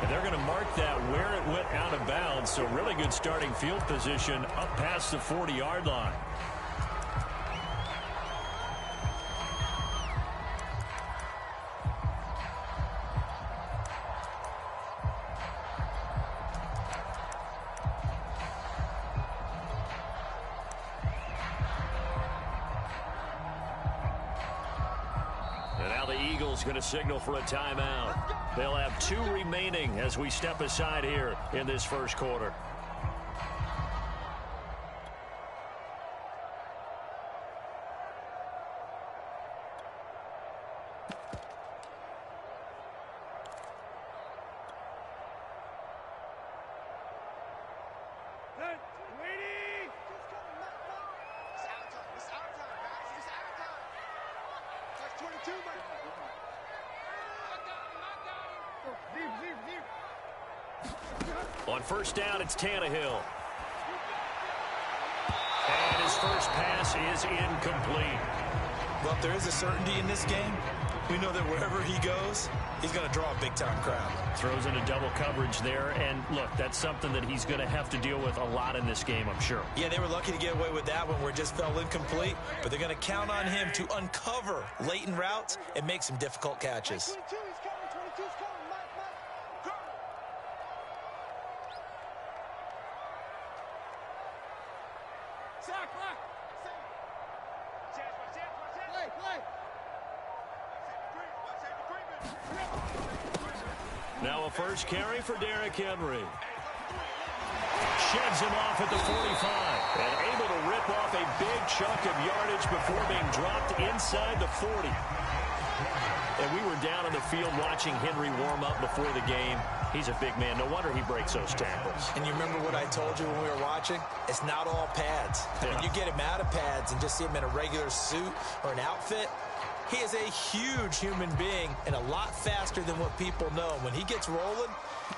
And they're going to mark that where it went out of bounds. So really good starting field position up past the 40-yard line. And now the Eagles going to signal for a timeout. They'll have 2 remaining as we step aside here in this first quarter. On first down, it's Tannehill. And his first pass is incomplete. Well, if there is a certainty in this game, we know that wherever he goes, he's going to draw a big-time crowd. Throws into double coverage there. And, look, that's something that he's going to have to deal with a lot in this game, I'm sure. Yeah, they were lucky to get away with that one where it just fell incomplete. But they're going to count on him to uncover latent routes and make some difficult catches. Now a first carry for Derrick Henry. Sheds him off at the 45. And able to rip off a big chunk of yardage before being dropped inside the 40. And we were down on the field watching Henry warm up before the game. He's a big man. No wonder he breaks those tackles. And you remember what I told you when we were watching? It's not all pads. Yeah. When you get him out of pads and just see him in a regular suit or an outfit, he is a huge human being and a lot faster than what people know. When he gets rolling,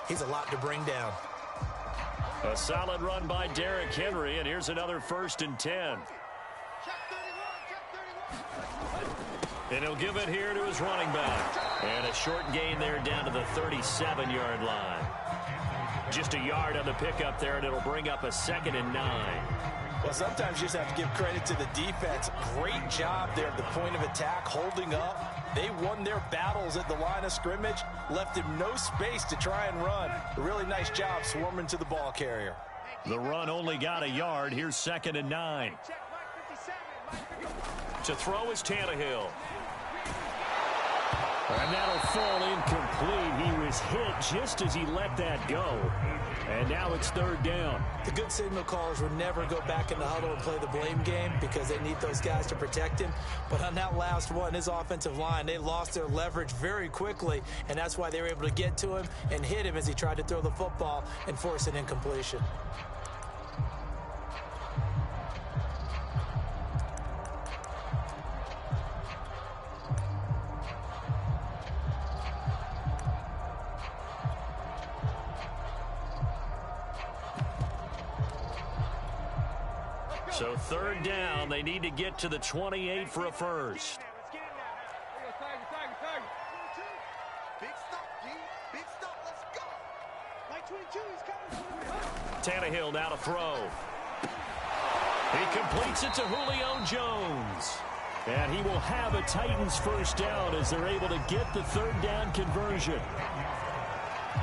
he's a lot to bring down. A solid run by Derrick Henry, and here's another 1st and 10. And he'll give it here to his running back. And a short gain there down to the 37-yard line. Just a yard on the pickup there, and it'll bring up a 2nd and 9. Well, sometimes you just have to give credit to the defense. Great job there at the point of attack, holding up. They won their battles at the line of scrimmage, left him no space to try and run. A really nice job swarming to the ball carrier. The run only got a yard. Here's 2nd and 9. To throw is Tannehill. And that'll fall incomplete. He was hit just as he let that go. And now it's 3rd down. The good signal callers would never go back in the huddle and play the blame game because they need those guys to protect him. But on that last one, his offensive line, they lost their leverage very quickly, and that's why they were able to get to him and hit him as he tried to throw the football and force an incompletion. So 3rd down, they need to get to the 28 for a first. Tannehill now to throw. He completes it to Julio Jones. And he will have a Titans first down as they're able to get the 3rd down conversion.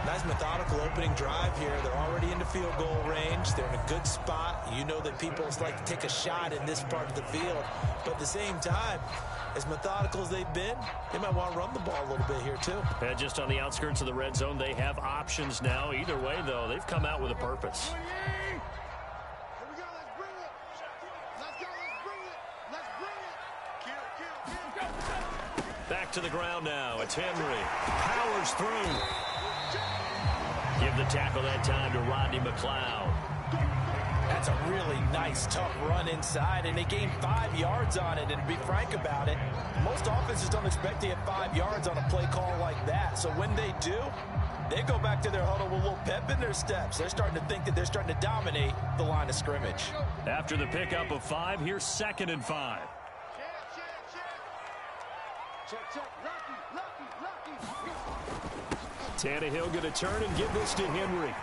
Nice methodical opening drive here. They're already in the field goal range. They're in a good spot. You know that people like to take a shot in this part of the field. But at the same time, as methodical as they've been, they might want to run the ball a little bit here too. And just on the outskirts of the red zone, they have options now. Either way, though, they've come out with a purpose. Back to the ground now. It's Henry. Powers through. Give the tackle that time to Rodney McLeod. That's a really nice, tough run inside, and they gained 5 yards on it. And to be frank about it, most offenses don't expect to get 5 yards on a play call like that. So when they do, they go back to their huddle with a little pep in their steps. They're starting to think that they're starting to dominate the line of scrimmage. After the pickup of 5, here's 2nd and 5. Tannehill going to turn and give this to Henry.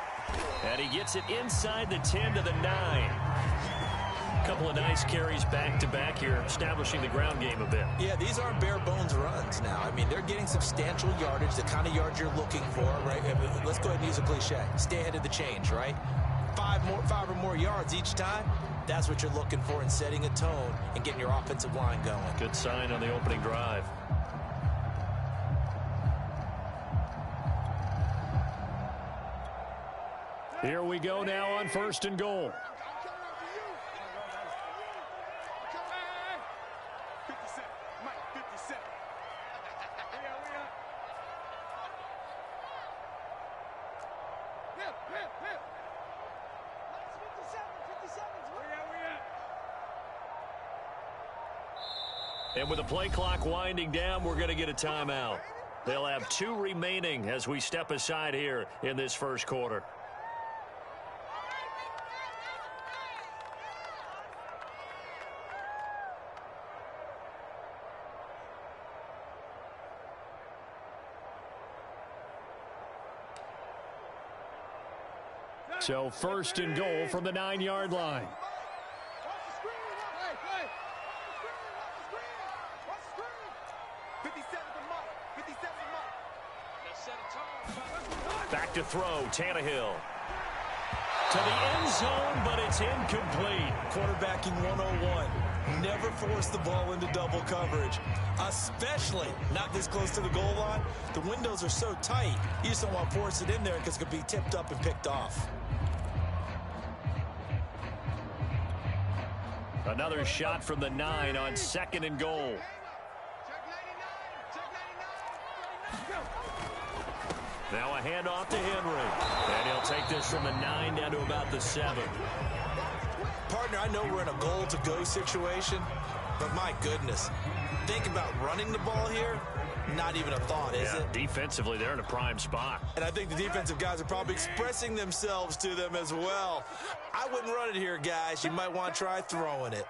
And he gets it inside the 10 to the 9. A couple of nice carries back-to-back here, establishing the ground game a bit. Yeah, these aren't bare-bones runs now. I mean, they're getting substantial yardage, the kind of yards you're looking for, right? Let's go ahead and use a cliche. Stay ahead of the change, right? Five or more yards each time. That's what you're looking for in setting a tone and getting your offensive line going. Good sign on the opening drive. Here we go now on 1st and goal. And with the play clock winding down, we're going to get a timeout. They'll have 2 remaining as we step aside here in this first quarter. So 1st and goal from the 9-yard line. Back to throw, Tannehill. To the end zone, but it's incomplete. Quarterbacking 101. Never force the ball into double coverage, especially not this close to the goal line. The windows are so tight, you just don't want to force it in there because it could be tipped up and picked off. Another shot from the 9 on 2nd and goal. Now a handoff to Henry. And he'll take this from the 9 down to about the 7. Partner, I know we're in a goal-to-go situation, but my goodness, think about running the ball here. Not even a thought, is it? Defensively, they're in a prime spot. And I think the defensive guys are probably expressing themselves to them as well. I wouldn't run it here, guys. You might want to try throwing it.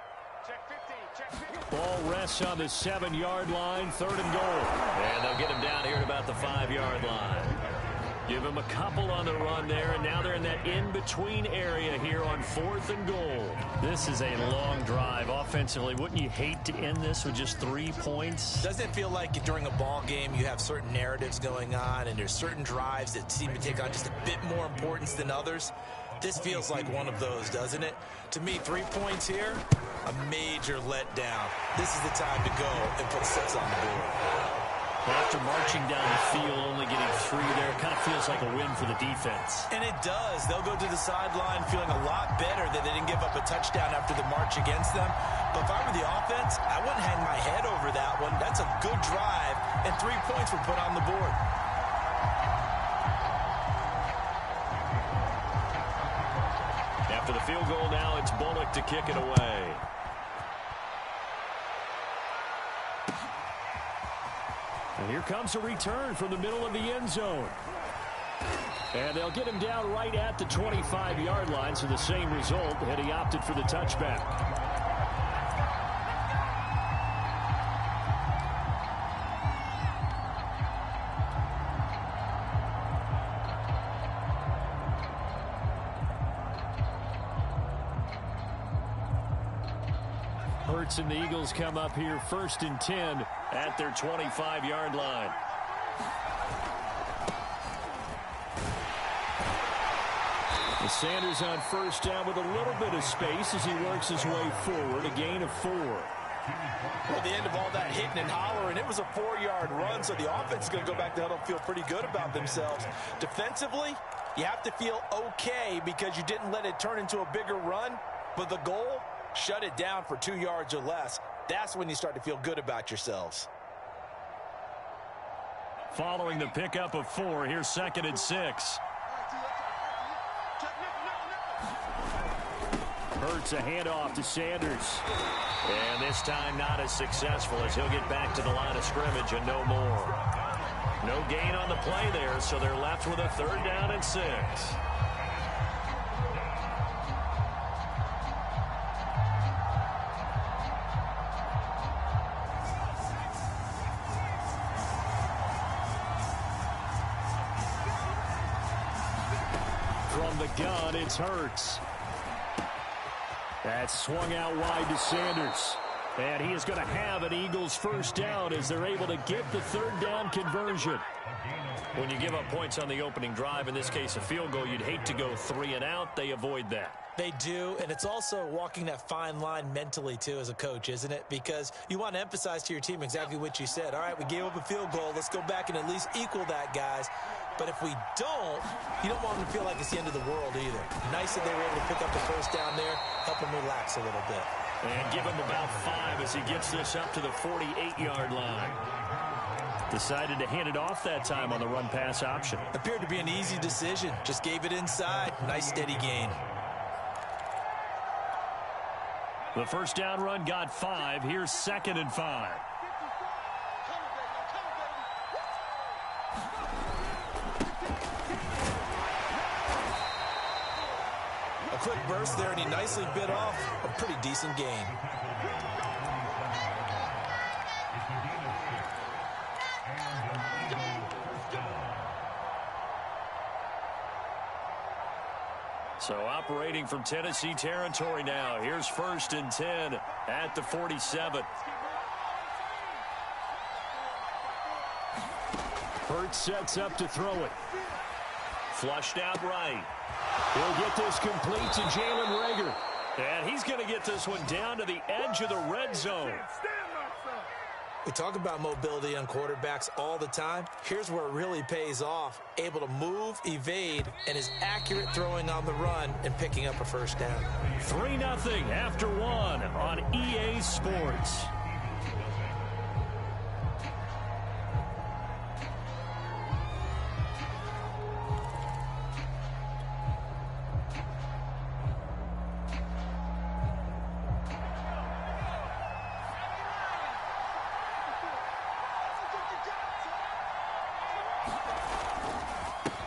Ball rests on the 7-yard line, 3rd and goal. And they'll get him down here at about the 5-yard line. Give him a couple on the run there, and now they're in that in-between area here on 4th and goal. This is a long drive offensively. Wouldn't you hate to end this with just 3 points? Doesn't it feel like during a ball game you have certain narratives going on, and there's certain drives that seem to take on just a bit more importance than others? This feels like one of those, doesn't it? To me, 3 points here, a major letdown. This is the time to go and put 6 on the board. After marching down the field, only getting 3 there, it kind of feels like a win for the defense. And it does. They'll go to the sideline feeling a lot better that they didn't give up a touchdown after the march against them. But if I were the offense, I wouldn't hang my head over that one. That's a good drive, and 3 points were put on the board. After the field goal now, it's Bullock to kick it away. And here comes a return from the middle of the end zone. And they'll get him down right at the 25-yard line, so the same result, and he opted for the touchback. Hurts and the Eagles come up here 1st and 10 at their 25-yard line. And Sanders on 1st down with a little bit of space as he works his way forward, a gain of 4. Well, the end of all that hitting and hollering, it was a 4-yard run, so the offense is going to go back to huddle and feel pretty good about themselves. Defensively, you have to feel okay because you didn't let it turn into a bigger run, but the goal, shut it down for 2 yards or less. That's when you start to feel good about yourselves. Following the pickup of 4, here's 2nd and 6. Hurts a handoff to Sanders. And this time not as successful as he'll get back to the line of scrimmage and no more. No gain on the play there, so they're left with a 3rd down and 6. From the gun, it's Hurts. That's swung out wide to Sanders. And he is going to have an Eagles first down as they're able to get the third down conversion. When you give up points on the opening drive, in this case a field goal, you'd hate to go 3 and out. They avoid that. They do, and it's also walking that fine line mentally, too, as a coach, isn't it? Because you want to emphasize to your team exactly what you said. All right, we gave up a field goal. Let's go back and at least equal that, guys. But if we don't, you don't want them to feel like it's the end of the world either. Nice that they were able to pick up the first down there, help them relax a little bit. And give him about 5 as he gets this up to the 48-yard line. Decided to hand it off that time on the run-pass option. Appeared to be an easy decision. Just gave it inside. Nice, steady gain. The first down run got 5. Here's 2nd and 5. A quick burst there, and he nicely bit off a pretty decent gain. So operating from Tennessee territory now. Here's 1st and 10 at the 47. Hurts sets up to throw it. Flushed out right. He'll get this complete to Jalen Reagor. And he's going to get this one down to the edge of the red zone. We talk about mobility on quarterbacks all the time. Here's where it really pays off. Able to move, evade, and is accurate throwing on the run and picking up a first down. 3-0 after 1 on EA Sports.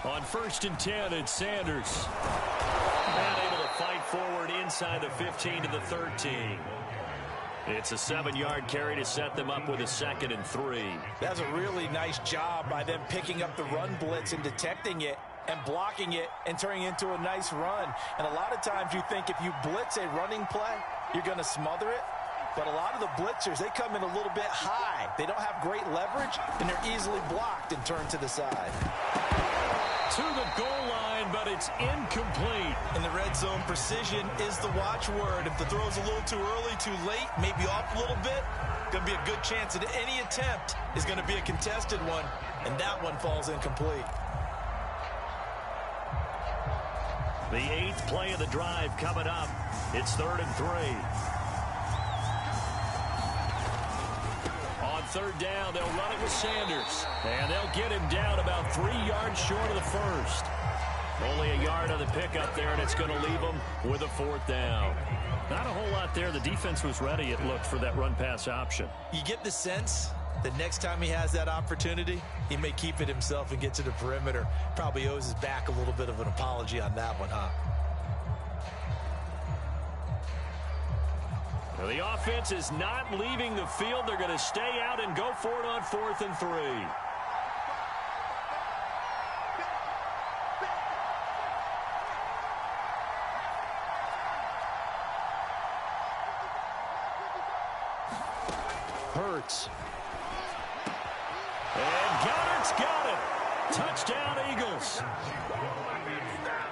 On 1st and 10, it's Sanders. And able to fight forward inside the 15 to the 13. It's a 7-yard carry to set them up with a 2nd and 3. That's a really nice job by them picking up the run blitz and detecting it and blocking it and turning it into a nice run. And a lot of times you think if you blitz a running play, you're going to smother it. But a lot of the blitzers, they come in a little bit high. They don't have great leverage, and they're easily blocked and turned to the side. To the goal line, but it's incomplete. In the red zone, precision is the watchword. If the throw's a little too early, too late, maybe off a little bit, going to be a good chance that any attempt is going to be a contested one, and that one falls incomplete. The 8th play of the drive coming up. It's 3rd and 3. On 3rd down, they'll run it with Sanders. And they'll get him down about 3 yards short of the first. Only a yard on the pickup there, and it's going to leave them with a 4th down. Not a whole lot there. The defense was ready, it looked, for that run-pass option. You get the sense that next time he has that opportunity, he may keep it himself and get to the perimeter. Probably owes his back a little bit of an apology on that one, huh? Well, the offense is not leaving the field. They're going to stay out and go for it on 4th and 3. Hurts. And Goddard's got it. Touchdown, Eagles.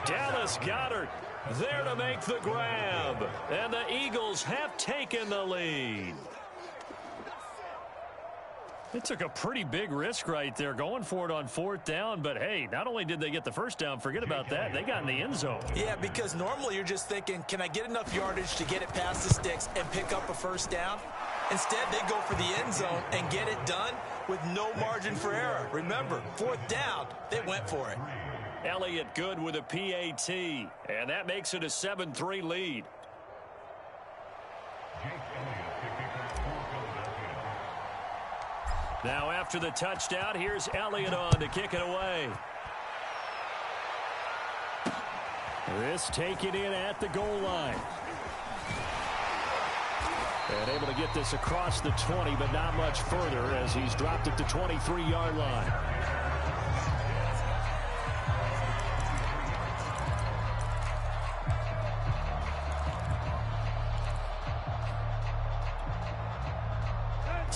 Dallas Goedert there to make the grab. And the Eagles have taken the lead. They took a pretty big risk right there going for it on 4th down. But, hey, not only did they get the first down, forget about that, they got in the end zone. Yeah, because normally you're just thinking, can I get enough yardage to get it past the sticks and pick up a first down? Instead, they go for the end zone and get it done with no margin for error. Remember, 4th down, they went for it. Elliott good with a PAT, and that makes it a 7-3 lead. Now after the touchdown, here's Elliott on to kick it away. This taken in at the goal line. And able to get this across the 20, but not much further as he's dropped it to 23-yard line.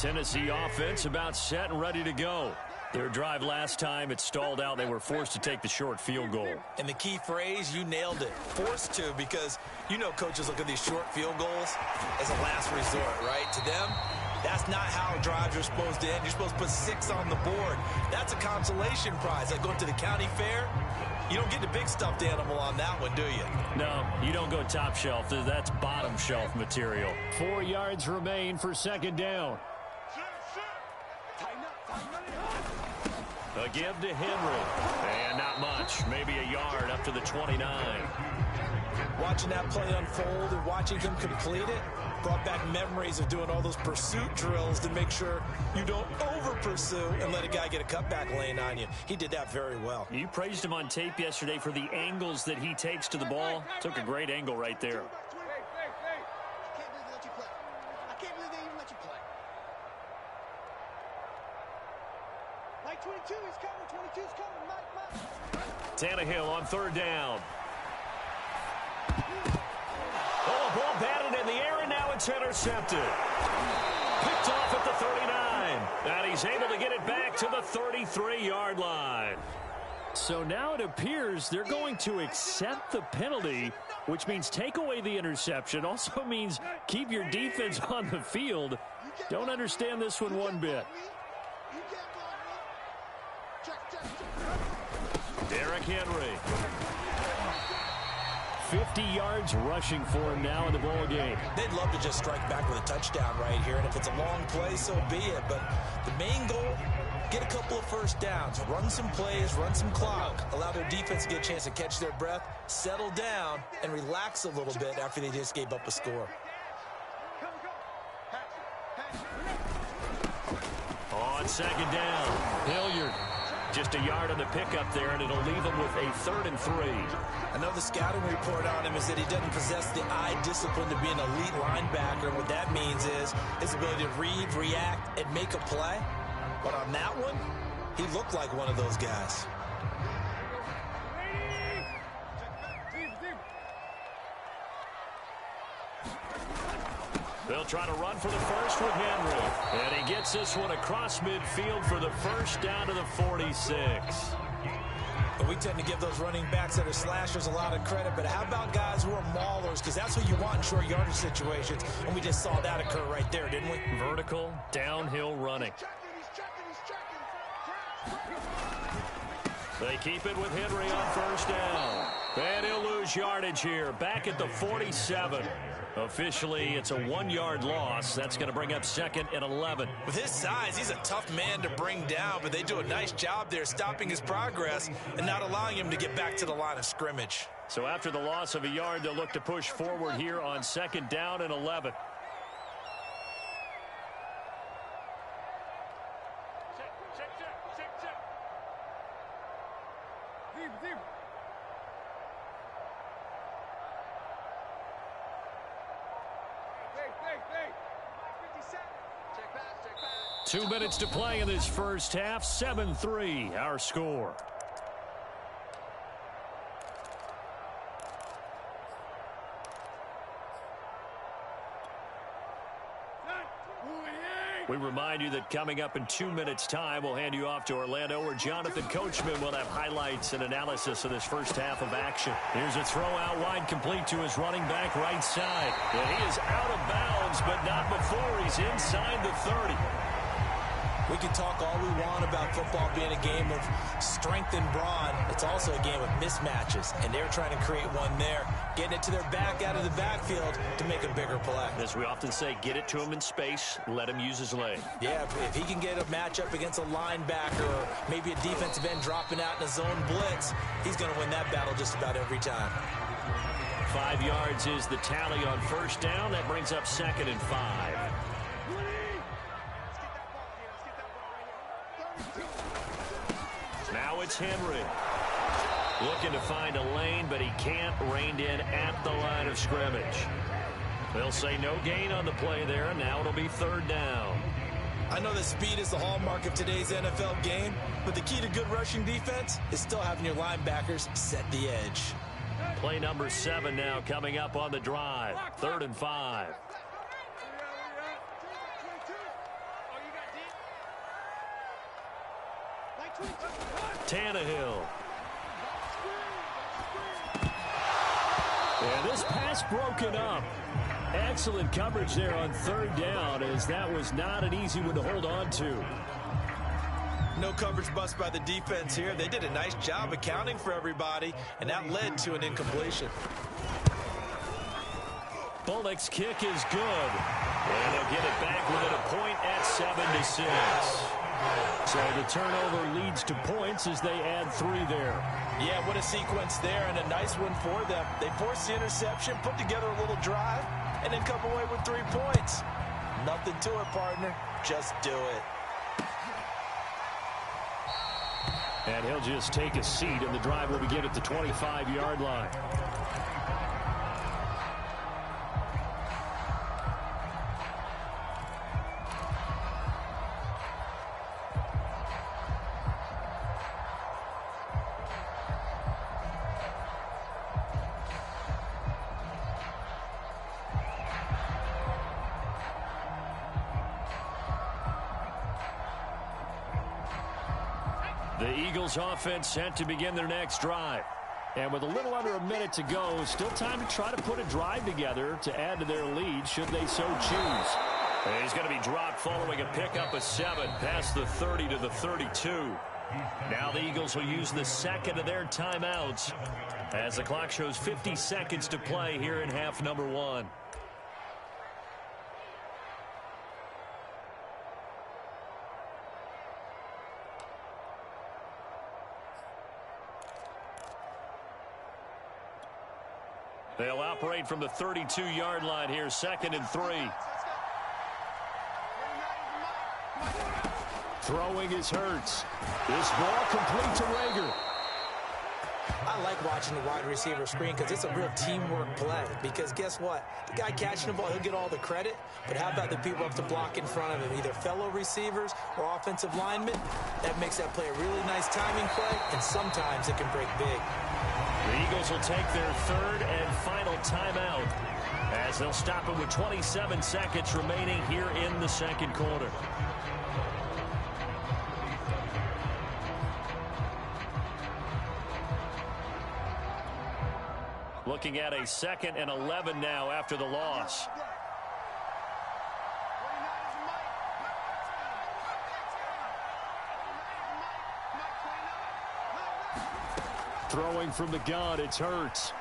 Tennessee offense about set and ready to go. Their drive last time, it stalled out. They were forced to take the short field goal. And the key phrase, you nailed it, forced to, because you know coaches look at these short field goals as a last resort, right? To them, that's not how drives are supposed to end. You're supposed to put 6 on the board. That's a consolation prize. Like going to the county fair, you don't get the big stuffed animal on that one, do you? No, you don't go top shelf. That's bottom shelf material. 4 yards remain for second down. A give to Henry. And not much. Maybe a yard up to the 29. Watching that play unfold and watching him complete it brought back memories of doing all those pursuit drills to make sure you don't over-pursue and let a guy get a cutback lane on you. He did that very well. You praised him on tape yesterday for the angles that he takes to the ball. Took a great angle right there. Tannehill on third down. Oh, ball batted in the air, and now it's intercepted. Picked off at the 39. And he's able to get it back to the 33-yard line. So now it appears they're going to accept the penalty, which means take away the interception. Also means keep your defense on the field. Don't understand this one bit. Derrick Henry. 50 yards rushing for him now in the ball game. They'd love to just strike back with a touchdown right here, and if it's a long play, so be it. But the main goal, get a couple of first downs, run some plays, run some clock, allow their defense to get a chance to catch their breath, settle down, and relax a little bit after they just gave up a score. On second down, Hilliard. Just a yard on the pickup there, and it'll leave him with a 3rd and 3. I know the scouting report on him is that he doesn't possess the eye discipline to be an elite linebacker. And what that means is his ability to read, react, and make a play. But on that one, he looked like one of those guys. They'll try to run for the first with Henry. And he gets this one across midfield for the first down to the 46. But we tend to give those running backs that are slashers a lot of credit. But how about guys who are maulers? Because that's what you want in short yardage situations. And we just saw that occur right there, didn't we? Vertical, downhill running. They keep it with Henry on first down. And he'll lose yardage here. Back at the 47. Officially, it's a 1-yard loss. That's going to bring up 2nd and 11. With his size, he's a tough man to bring down, but they do a nice job there stopping his progress and not allowing him to get back to the line of scrimmage. So after the loss of a yard, they'll look to push forward here on 2nd down and 11. Two minutes to play in this first half. 7-3, our score. We remind you that coming up in 2 minutes' time, we'll hand you off to Orlando, where Jonathan Coachman will have highlights and analysis of this first half of action. Here's a throw out wide, complete to his running back right side. And he is out of bounds, but not before he's inside the 30. We can talk all we want about football being a game of strength and brawn. It's also a game of mismatches, and they're trying to create one there, getting it to their back out of the backfield to make a bigger play. As we often say, get it to him in space, let him use his leg. Yeah, if he can get a matchup against a linebacker or maybe a defensive end dropping out in a zone blitz, he's going to win that battle just about every time. 5 yards is the tally on first down. That brings up 2nd and 5. Now it's Henry. Looking to find a lane, but he can't. Reined in at the line of scrimmage. They'll say no gain on the play there, and now it'll be 3rd down. I know that speed is the hallmark of today's NFL game, but the key to good rushing defense is still having your linebackers set the edge. Play number 7 now coming up on the drive. 3rd and 5. Tannehill. And this pass broken up. Excellent coverage there on third down, as that was not an easy one to hold on to. No coverage bust by the defense here. They did a nice job accounting for everybody, and that led to an incompletion. Bullock's kick is good. And they'll get it back within a point at 7-6. So the turnover leads to points as they add 3 there. Yeah, what a sequence there, and a nice one for them. They forced the interception, put together a little drive, and then come away with 3 points. Nothing to it, partner. Just do it. And he'll just take a seat, and the drive will begin at the 25-yard line. The Eagles offense set to begin their next drive. And with a little under a minute to go, still time to try to put a drive together to add to their lead should they so choose. And he's going to be dropped following a pickup of 7 past the 30 to the 32. Now the Eagles will use the second of their timeouts as the clock shows 50 seconds to play here in half number 1. They'll operate from the 32-yard line here, 2nd and 3. Throwing is Hurts. This ball complete to Rager. I like watching the wide receiver screen because it's a real teamwork play. Because guess what? The guy catching the ball, he'll get all the credit. But how about the people up to block in front of him? Either fellow receivers or offensive linemen. That makes that play a really nice timing play, and sometimes it can break big. The Eagles will take their 3rd and final timeout as they'll stop it with 27 seconds remaining here in the 2nd quarter. Looking at a 2nd and 11 now after the loss. Throwing from the gun, it's Hurts.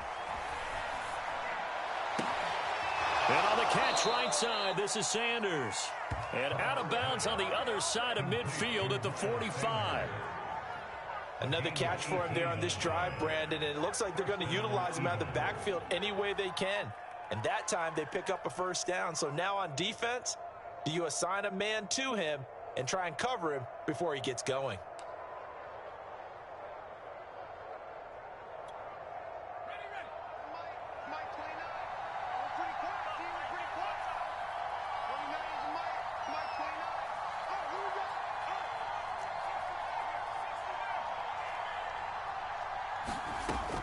And on the catch right side, this is Sanders. And out of bounds on the other side of midfield at the 45. Another catch for him there on this drive, Brandon, and it looks like they're going to utilize him out of the backfield any way they can. And that time they pick up a 1st down. So now on defense, do you assign a man to him and try and cover him before he gets going?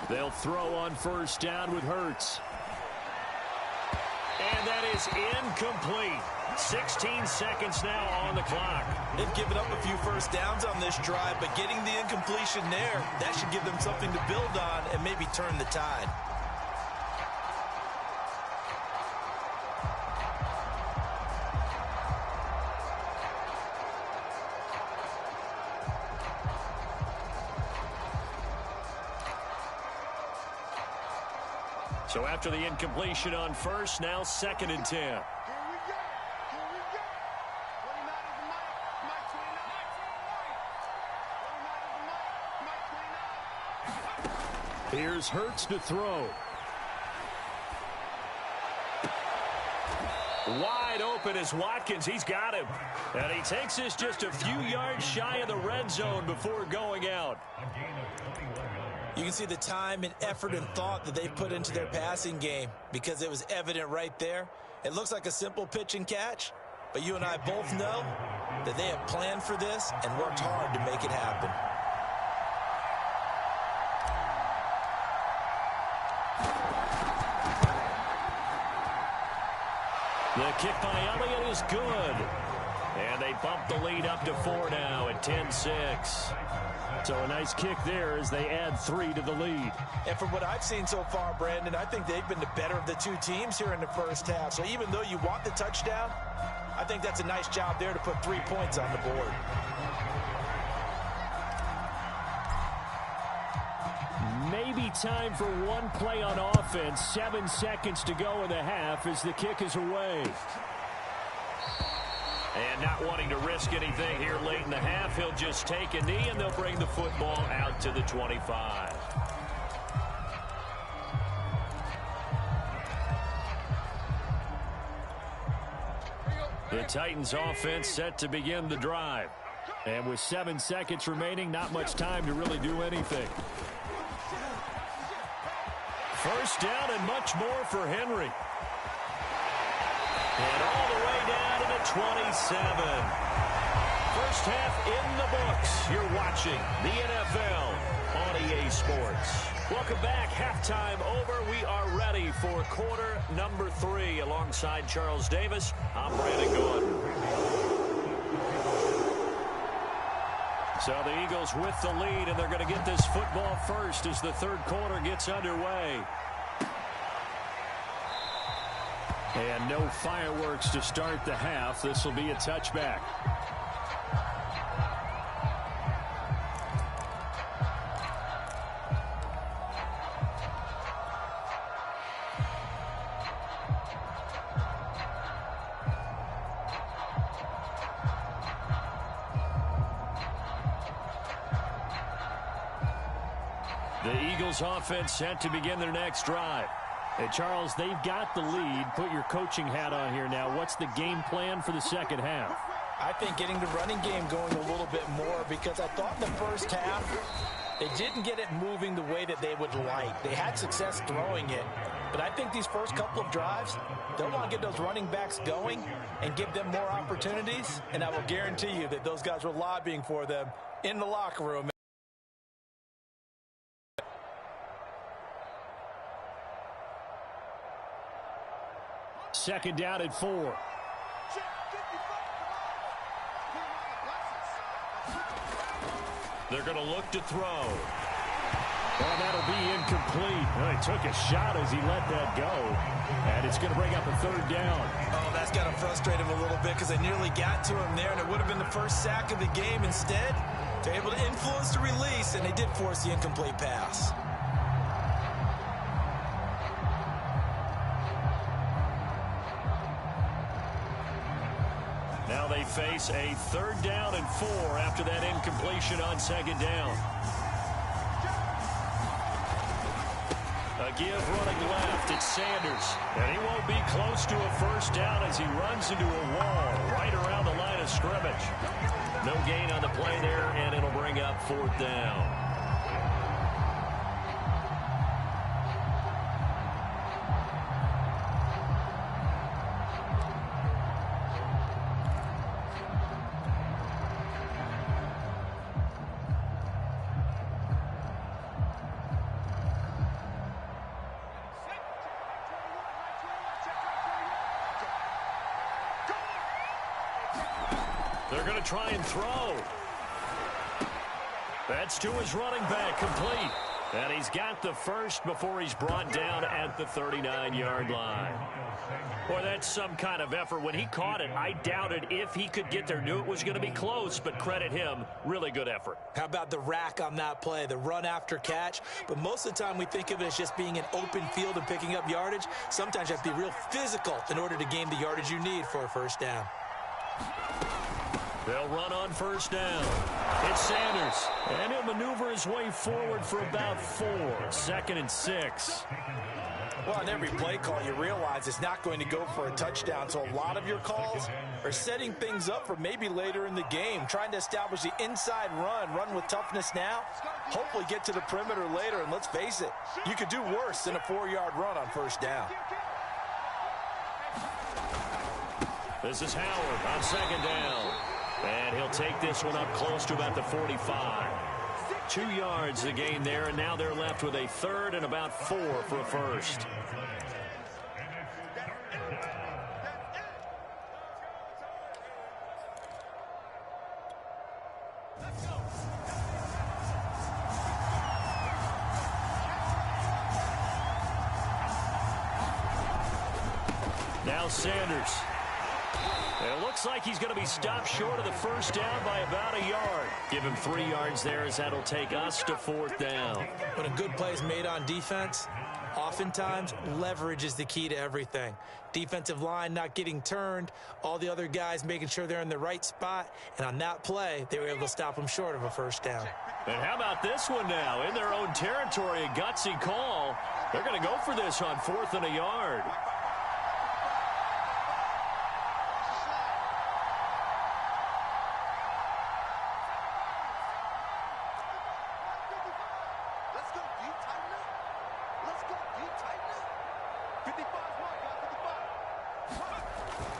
They'll throw on 1st down with Hurts. And that is incomplete. 16 seconds now on the clock. They've given up a few 1st downs on this drive, but getting the incompletion there, that should give them something to build on and maybe turn the tide. So after the incompletion on 1st, now 2nd and 10. Here's Hurts to throw. Wide open is Watkins. He's got him. And he takes this just a few yards shy of the red zone before going out. You can see the time and effort and thought that they put into their passing game because it was evident right there. It looks like a simple pitch and catch, but you and I both know that they have planned for this and worked hard to make it happen. The kick by Elliott is good. And they bump the lead up to 4 now at 10-6. So a nice kick there as they add 3 to the lead. And from what I've seen so far, Brandon, I think they've been the better of the two teams here in the first half. So even though you want the touchdown, I think that's a nice job there to put 3 points on the board. Maybe time for one play on offense. 7 seconds to go in the half as the kick is away. And not wanting to risk anything here late in the half, he'll just take a knee, and they'll bring the football out to the 25. The Titans offense set to begin the drive. And with 7 seconds remaining, not much time to really do anything. First down and much more for Henry. And all the way down to the 27. First half in the books. You're watching the NFL on EA Sports. Welcome back. Halftime over. We are ready for quarter number 3. Alongside Charles Davis, I'm Brandon Gordon. So the Eagles with the lead, and they're going to get this football first as the third quarter gets underway. And no fireworks to start the half. This will be a touchback. The Eagles offense set to begin their next drive. Hey, Charles, they've got the lead. Put your coaching hat on here now. What's the game plan for the second half? I think getting the running game going a little bit more, because I thought in the first half they didn't get it moving the way that they would like. They had success throwing it, but I think these first couple of drives, they'll want to get those running backs going and give them more opportunities, and I will guarantee you that those guys were lobbying for them in the locker room. Second down and 4. They're going to look to throw. Well, that'll be incomplete. Well, he took a shot as he let that go. And it's going to bring up a third down. Oh, that's got to frustrate him a little bit, because they nearly got to him there, and it would have been the first sack of the game. Instead, they're able to influence the release, and they did force the incomplete pass. Now they face a third down and 4 after that incompletion on second down. A give running left. It's Sanders. And he won't be close to a first down as he runs into a wall right around the line of scrimmage. No gain on the play there, and it'll bring up fourth down. They're going to try and throw. That's to his running back, complete. And he's got the first before he's brought down at the 39-yard line. Boy, that's some kind of effort. When he caught it, I doubted if he could get there. Knew it was going to be close, but credit him. Really good effort. How about the rack on that play, the run after catch? But most of the time we think of it as just being an open field and picking up yardage. Sometimes you have to be real physical in order to gain the yardage you need for a first down. They'll run on first down. It's Sanders. And he'll maneuver his way forward for about 4. 2nd and 6. Well, on every play call, you realize it's not going to go for a touchdown. So a lot of your calls are setting things up for maybe later in the game, trying to establish the inside run with toughness now, hopefully get to the perimeter later. And let's face it, you could do worse than a 4-yard run on first down. This is Howard on second down. And he'll take this one up close to about the 45. 2 yards the gain there, and now they're left with a third and about 4 for a first. Miles Sanders. It looks like he's going to be stopped short of the first down by about a yard. Give him 3 yards there, as that'll take us to 4th down. When a good play is made on defense, oftentimes leverage is the key to everything. Defensive line not getting turned, all the other guys making sure they're in the right spot, and on that play, they were able to stop them short of a first down. And how about this one now? In their own territory, a gutsy call. They're going to go for this on 4th and a yard.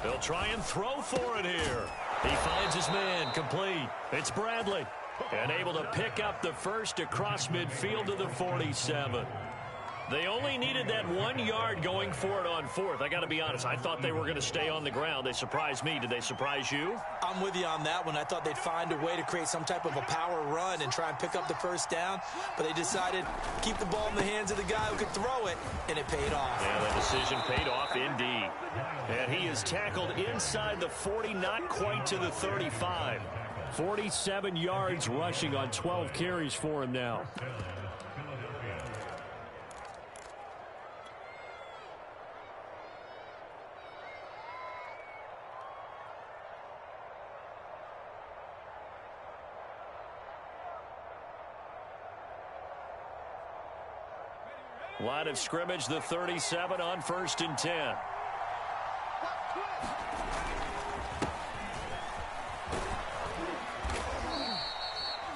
They'll try and throw for it here. He finds his man, complete. It's Bradley. And able to pick up the first across midfield to the 47. They only needed that 1 yard going for it on 4th. I got to be honest, I thought they were going to stay on the ground. They surprised me. Did they surprise you? I'm with you on that one. I thought they'd find a way to create some type of a power run and try and pick up the first down, but they decided to keep the ball in the hands of the guy who could throw it, and it paid off. Yeah, that decision paid off indeed. And he is tackled inside the 40, not quite to the 35. 47 yards rushing on 12 carries for him now. Line of scrimmage, the 37 on 1st and 10.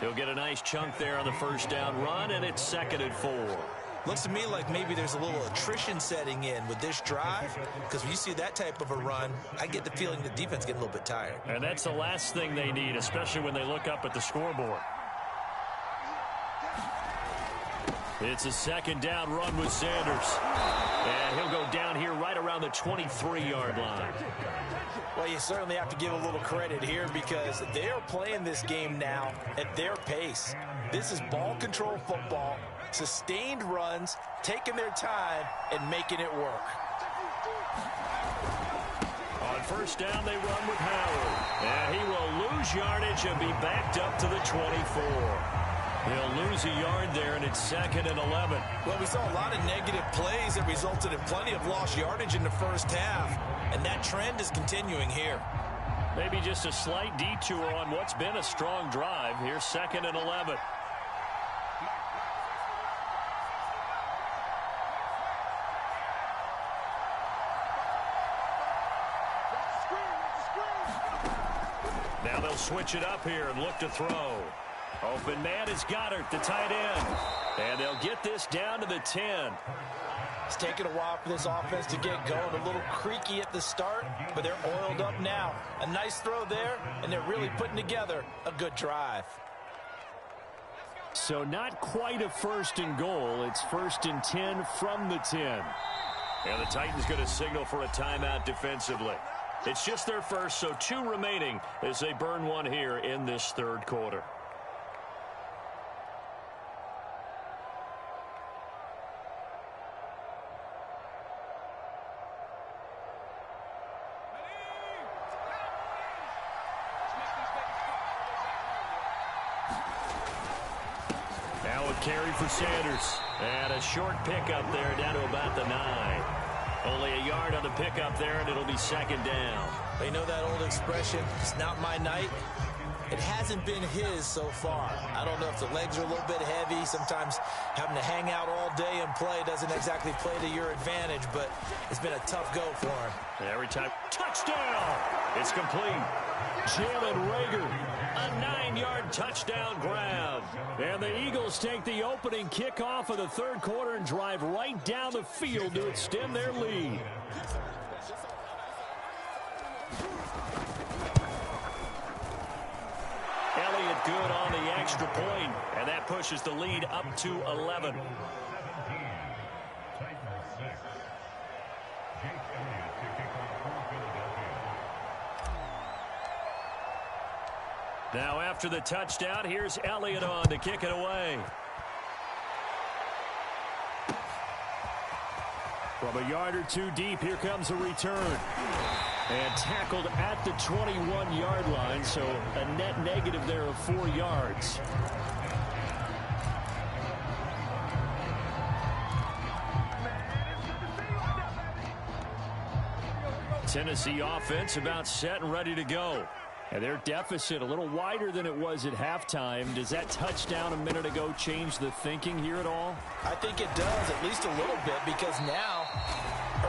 He'll get a nice chunk there on the first down run, and it's 2nd and 4. Looks to me like maybe there's a little attrition setting in with this drive, because when you see that type of a run, I get the feeling the defense getting a little bit tired. And that's the last thing they need, especially when they look up at the scoreboard. It's a 2nd down run with Sanders. And he'll go down here right around the 23-yard line. Well, you certainly have to give a little credit here because they are playing this game now at their pace. This is ball control football, sustained runs, taking their time, and making it work. On first down, they run with Howard. And he will lose yardage and be backed up to the 24. He'll lose a yard there, and it's 2nd and 11. Well, we saw a lot of negative plays that resulted in plenty of lost yardage in the first half, and that trend is continuing here. Maybe just a slight detour on what's been a strong drive. Here's 2nd and 11. Now they'll switch it up here and look to throw. Open man is Goddard, the tight end. And they'll get this down to the 10. It's taken a while for this offense to get going. A little creaky at the start, but they're oiled up now. A nice throw there, and they're really putting together a good drive. So not quite a 1st and goal. It's 1st and 10 from the 10. And the Titans going to signal for a timeout defensively. It's just their first, so 2 remaining as they burn one here in this 3rd quarter. Carry for Sanders. And a short pickup there down to about the 9. Only a yard on the pickup there, and it'll be 2nd down. You know that old expression, it's not my night? It hasn't been his so far. I don't know if the legs are a little bit heavy. Sometimes having to hang out all day and play doesn't exactly play to your advantage, but it's been a tough go for him. Every time, touchdown! It's complete. Jalen Reagor, a 9-yard touchdown grab. And the Eagles take the opening kickoff of the 3rd quarter and drive right down the field to extend their lead. Elliott good on the extra point, and that pushes the lead up to 11. Now after the touchdown, here's Elliott on to kick it away. From a yard or two deep, here comes a return. And tackled at the 21-yard line, so a net negative there of 4 yards. Tennessee offense about set and ready to go. And their deficit a little wider than it was at halftime. Does that touchdown a minute ago change the thinking here at all? I think it does, at least a little bit, because now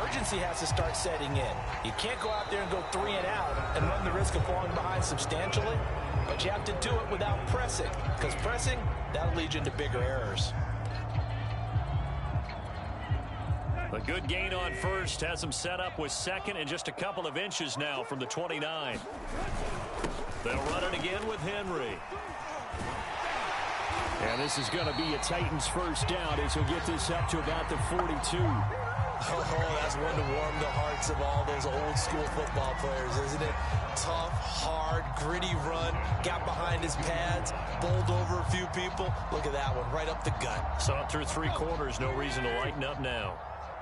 urgency has to start setting in. You can't go out there and go 3 and out and run the risk of falling behind substantially, but you have to do it without pressing, because pressing, that'll lead you into bigger errors. A good gain on first has them set up with second and just a couple of inches now from the 29. They'll run it again with Henry. And this is going to be a Titans first down as he'll get this up to about the 42. Oh, that's one to warm the hearts of all those old school football players, isn't it? Tough, hard, gritty run, got behind his pads, bowled over a few people. Look at that one, right up the gut. Saw it through 3 quarters, no reason to lighten up now.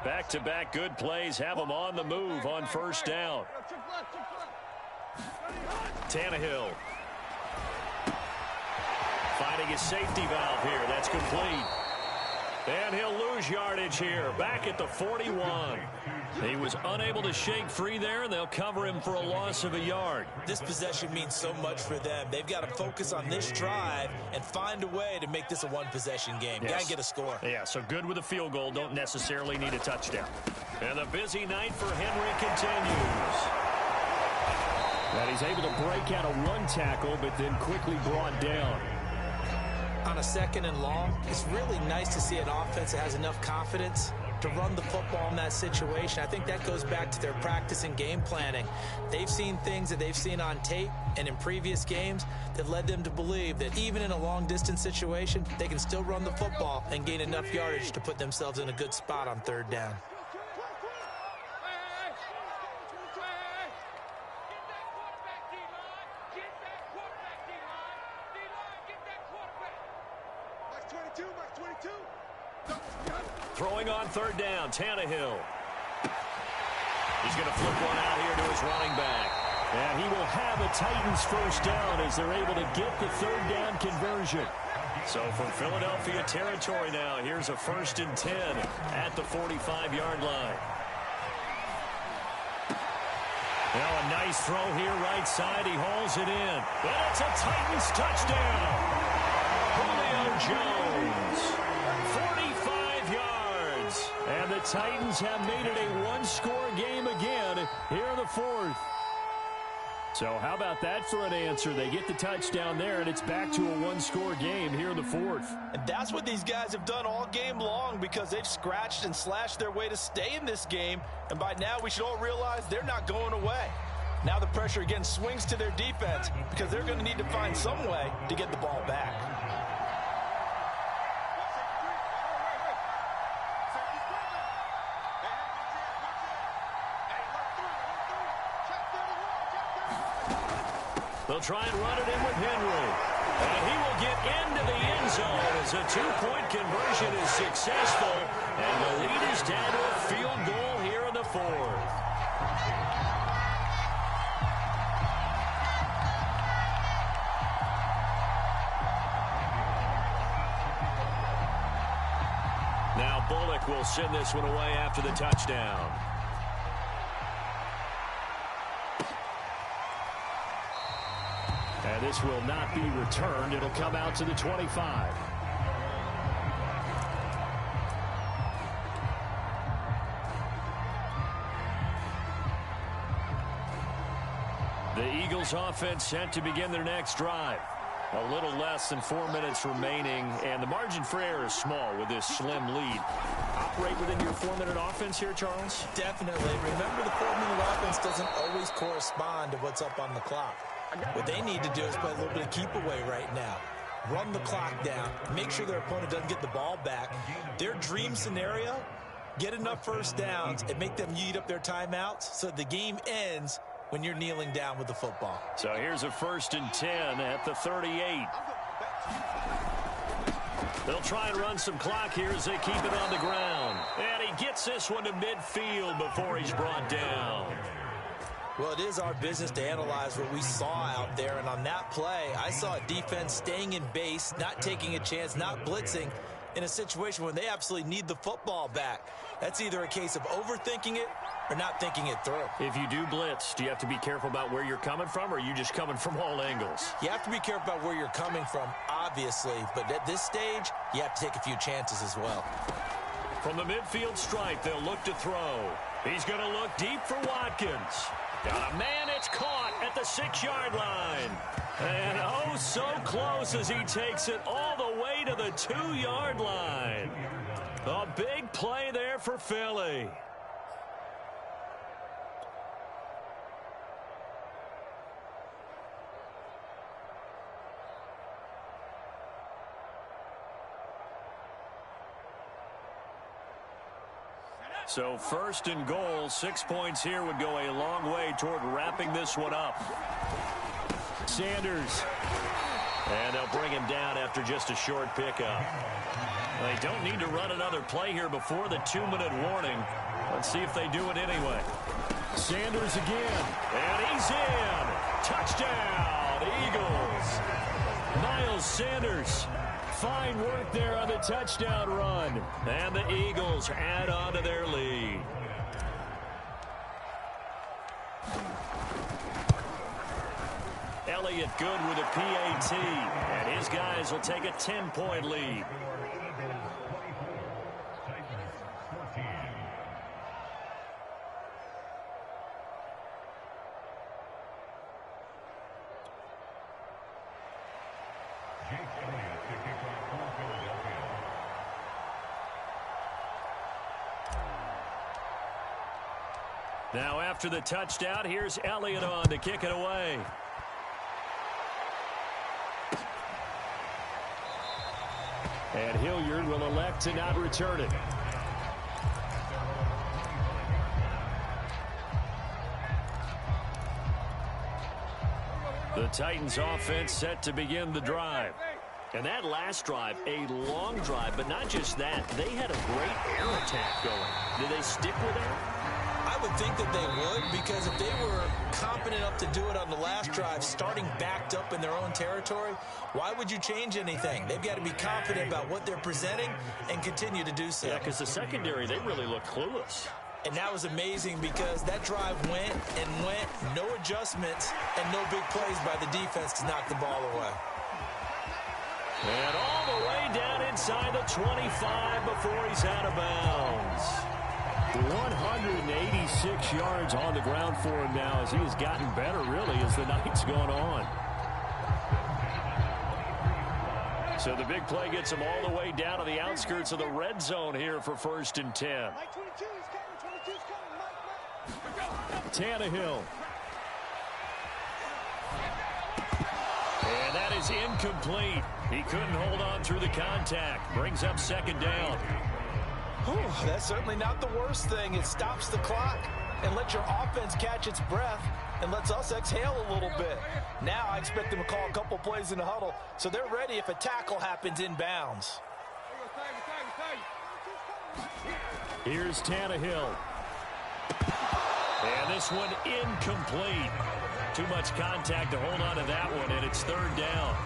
Back-to-back good plays have them on the move on first down. Tannehill finding his safety valve here. That's complete. And he'll lose yardage here. Back at the 41. He was unable to shake free there, and they'll cover him for a loss of a yard. This possession means so much for them. They've got to focus on this drive and find a way to make this a one-possession game. Yes. Got to get a score. Yeah, so good with a field goal. Don't necessarily need a touchdown. And the busy night for Henry continues. And he's able to break out of 1 tackle, but then quickly brought down. On a 2nd and long, it's really nice to see an offense that has enough confidence to run the football in that situation. I think that goes back to their practice and game planning. They've seen things that they've seen on tape and in previous games that led them to believe that even in a long-distance situation, they can still run the football and gain enough yardage to put themselves in a good spot on 3rd down. Throwing on 3rd down, Tannehill. He's going to flip one out here to his running back. And he will have a Titans first down as they're able to get the 3rd down conversion. So from Philadelphia territory now, here's a 1st and 10 at the 45-yard line. Now a nice throw here right side. He hauls it in. And it's a Titans touchdown. Julio Jones. 45 yards. And the Titans have made it a 1-score game again here in the 4th. So how about that for an answer? They get the touchdown there, and it's back to a 1-score game here in the 4th. And that's what these guys have done all game long, because they've scratched and slashed their way to stay in this game. And by now, we should all realize they're not going away. Now the pressure again swings to their defense, because they're going to need to find some way to get the ball back. They'll try and run it in with Henry. And he will get into the end zone as a 2-point conversion is successful. And the lead is down to a field goal here in the 4th. Now Bullock will send this one away after the touchdown. And this will not be returned. It'll come out to the 25. The Eagles offense set to begin their next drive. A little less than 4 minutes remaining, and the margin for error is small with this slim lead. Operate within your 4-minute offense here, Charles? Definitely. Remember, the 4-minute offense doesn't always correspond to what's up on the clock. What they need to do is play a little bit of keep away right now. Run the clock down. Make sure their opponent doesn't get the ball back. Their dream scenario, get enough first downs and make them eat up their timeouts so the game ends when you're kneeling down with the football. So here's a 1st and 10 at the 38. They'll try and run some clock here as they keep it on the ground. And he gets this one to midfield before he's brought down. Well, it is our business to analyze what we saw out there. And on that play, I saw a defense staying in base, not taking a chance, not blitzing in a situation where they absolutely need the football back. That's either a case of overthinking it or not thinking it through. If you do blitz, do you have to be careful about where you're coming from, or are you just coming from all angles? You have to be careful about where you're coming from, obviously. But at this stage, you have to take a few chances as well. From the midfield stripe, they'll look to throw. He's going to look deep for Watkins. Got a man, it's caught at the 6-yard line. And oh, so close as he takes it all the way to the 2-yard line. A big play there for Philly. So 1st and goal, 6 points here would go a long way toward wrapping this one up. Sanders. And they'll bring him down after just a short pickup. They don't need to run another play here before the 2-minute warning. Let's see if they do it anyway. Sanders again. And he's in. Touchdown, Eagles. Miles Sanders. Fine work there on the touchdown run. And the Eagles add on to their lead. Elliott good with a PAT. And his guys will take a 10-point lead. Now after the touchdown, here's Elliott on to kick it away. And Hilliard will elect to not return it. The Titans offense set to begin the drive. And that last drive, a long drive, but not just that. They had a great air attack going. Did they stick with that? I would think that they would, because if they were competent enough to do it on the last drive, starting backed up in their own territory, why would you change anything? They've got to be confident about what they're presenting and continue to do so. Yeah, because the secondary, they really look clueless. And that was amazing because that drive went and went, no adjustments, and no big plays by the defense to knock the ball away. And all the way down inside the 25 before he's out of bounds. 186 yards on the ground for him now as he has gotten better, really, as the night's gone on. So the big play gets him all the way down to the outskirts of the red zone here for 1st and 10. Tannehill. And that is incomplete. He couldn't hold on through the contact. Brings up 2nd down. Whew, that's certainly not the worst thing. It stops the clock and lets your offense catch its breath and lets us exhale a little bit. Now I expect them to call a couple plays in the huddle so they're ready if a tackle happens in bounds. Here's Tannehill. And this one incomplete. Too much contact to hold on to that one, and it's 3rd down.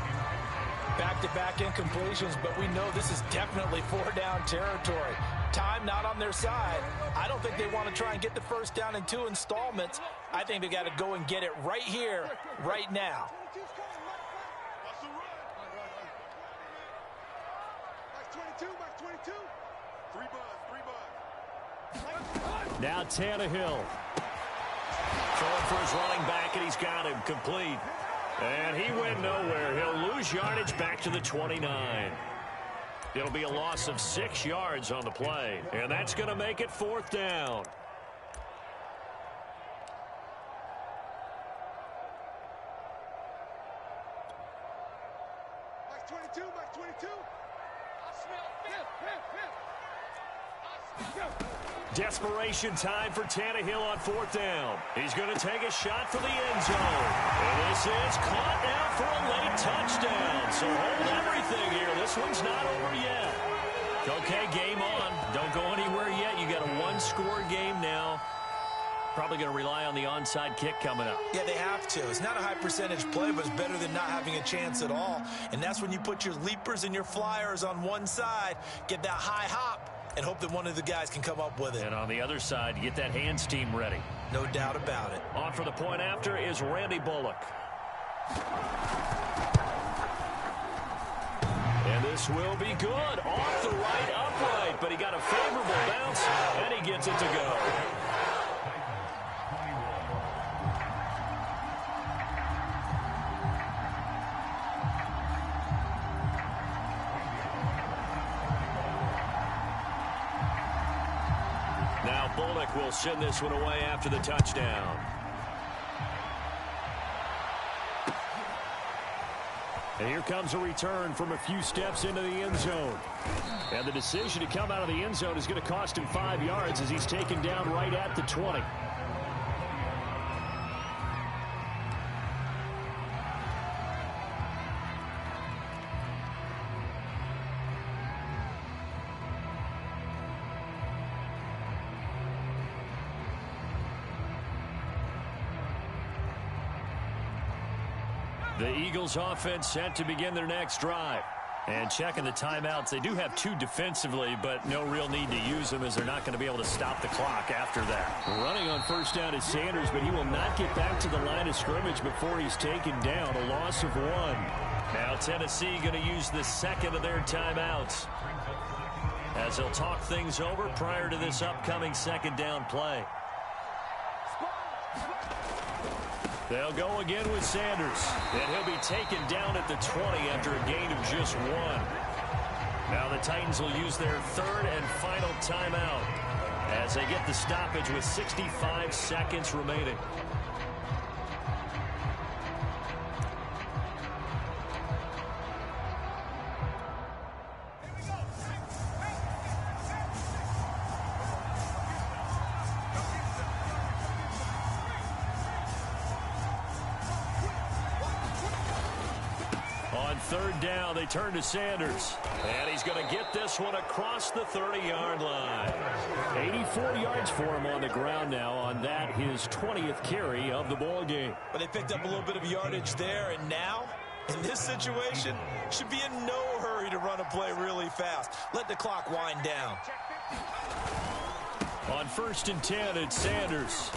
Back-to-back incompletions, but we know this is definitely 4-down territory. Time not on their side. I don't think they want to try and get the 1st down in 2 installments. I think they got to go and get it right here, right now. Now Tannehill. Throwing for his running back, and he's got him complete. And he went nowhere. He'll lose yardage back to the 29. It'll be a loss of 6 yards on the play. And that's going to make it 4th down. Desperation time for Tannehill on 4th down. He's going to take a shot for the end zone. And this is caught now for a late touchdown. So hold everything here. This one's not over yet. Okay, game on. Don't go anywhere yet. You got a one-score game now. Probably going to rely on the onside kick coming up. Yeah, they have to. It's not a high percentage play, but it's better than not having a chance at all. And that's when you put your leapers and your flyers on one side, get that high hop, and hope that one of the guys can come up with it. And on the other side, you get that hands team ready. No doubt about it. On for the point after is Randy Bullock. And this will be good. Off the right upright, but he got a favorable bounce, and he gets it to go. Now Bullock will send this one away after the touchdown. And here comes a return from a few steps into the end zone. And the decision to come out of the end zone is going to cost him 5 yards as he's taken down right at the 20. The Eagles offense set to begin their next drive. And checking the timeouts, they do have 2 defensively, but no real need to use them as they're not going to be able to stop the clock after that. Running on 1st down is Sanders, but he will not get back to the line of scrimmage before he's taken down, a loss of 1. Now Tennessee going to use the 2nd of their timeouts as they'll talk things over prior to this upcoming 2nd down play. They'll go again with Sanders, and he'll be taken down at the 20 after a gain of just 1. Now the Titans will use their 3rd and final timeout as they get the stoppage with 65 seconds remaining. On 3rd down, they turn to Sanders. And he's going to get this one across the 30-yard line. 84 yards for him on the ground now on that, his 20th carry of the ball game. But they picked up a little bit of yardage there, and now, in this situation, should be in no hurry to run a play really fast. Let the clock wind down. On 1st and 10, it's Sanders.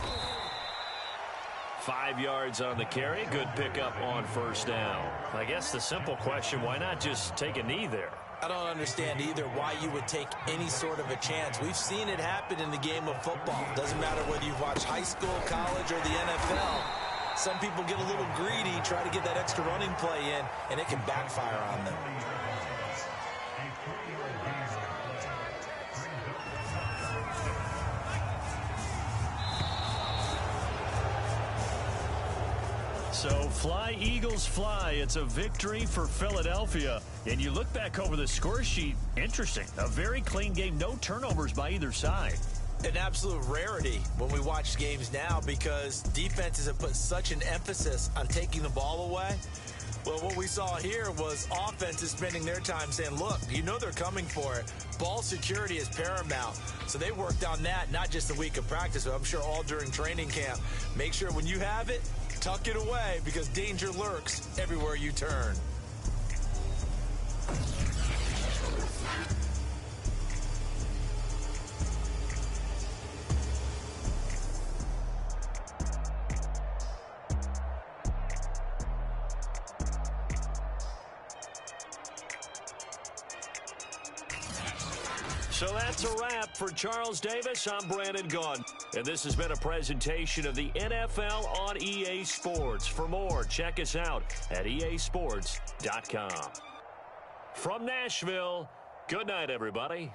5 yards on the carry. Good pickup on 1st down. I guess the simple question, why not just take a knee there? I don't understand either why you would take any sort of a chance. We've seen it happen in the game of football. Doesn't matter whether you've watched high school, college, or the NFL. Some people get a little greedy, try to get that extra running play in, and it can backfire on them. So fly, Eagles, fly. It's a victory for Philadelphia. And you look back over the score sheet, interesting. A very clean game, no turnovers by either side. An absolute rarity when we watch games now because defenses have put such an emphasis on taking the ball away. Well, what we saw here was offenses spending their time saying, look, you know they're coming for it. Ball security is paramount. So they worked on that, not just the week of practice, but I'm sure all during training camp. Make sure when you have it, tuck it away because danger lurks everywhere you turn. So that's a wrap for Charles Davis. I'm Brandon Gunn. And this has been a presentation of the NFL on EA Sports. For more, check us out at easports.com. From Nashville, good night, everybody.